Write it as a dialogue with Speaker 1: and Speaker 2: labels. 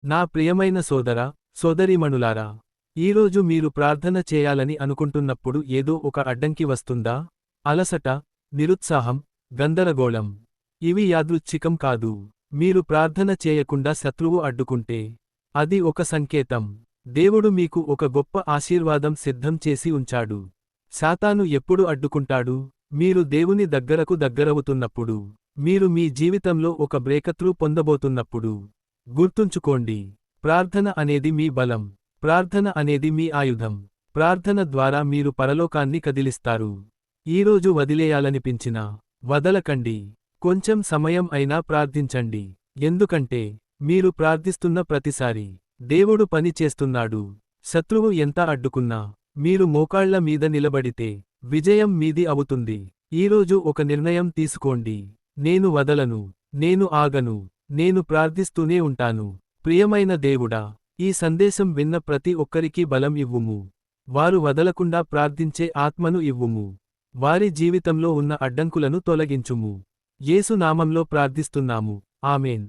Speaker 1: నా ప్రియమైన సోదర, సోదరీమణులారా, ఈరోజు మీరు ప్రార్థన చేయాలని అనుకుంటున్నప్పుడు ఏదో ఒక అడ్డంకి వస్తుందా? అలసట, నిరుత్సాహం, గందరగోళం. ఇవి యాదృచ్ఛికం కాదు. మీరు ప్రార్థన చేయకుండా శత్రువు అడ్డుకుంటే అది ఒక సంకేతం. దేవుడు మీకు ఒక గొప్ప ఆశీర్వాదం సిద్ధం చేసి ఉంచాడు. సాతాను ఎప్పుడు అడ్డుకుంటాడు? మీరు దేవుని దగ్గరవుతున్నప్పుడు. మీరు మీ జీవితంలో ఒక బ్రేకత్రూ పొందబోతున్నప్పుడు. గుర్తుంచుకోండి, ప్రార్థన అనేది మీ బలం. ప్రార్థన అనేది మీ ఆయుధం. ప్రార్థన ద్వారా మీరు పరలోకాన్ని కదిలిస్తారు. ఈరోజు వదిలేయాలనిపించినా వదలకండి. కొంచెం సమయం అయినా ప్రార్థించండి. ఎందుకంటే మీరు ప్రార్థిస్తున్న ప్రతిసారీ దేవుడు పని చేస్తున్నాడు. శత్రువు ఎంత అడ్డుకున్నా మీరు మోకాళ్ల మీద నిలబడితే విజయం మీది అవుతుంది. ఈరోజు ఒక నిర్ణయం తీసుకోండి. నేను వదలను, నేను ఆగను, నేను ప్రార్థిస్తూనే ఉంటాను. ప్రియమైన దేవుడా, ఈ సందేశం విన్న ప్రతి ఒక్కరికీ బలం ఇవ్వుము. వారు వదలకుండా ప్రార్థించే ఆత్మను ఇవ్వుము. వారి జీవితంలో ఉన్న అడ్డంకులను తొలగించుము. యేసు నామంలో ప్రార్థిస్తున్నాము. ఆమేన్.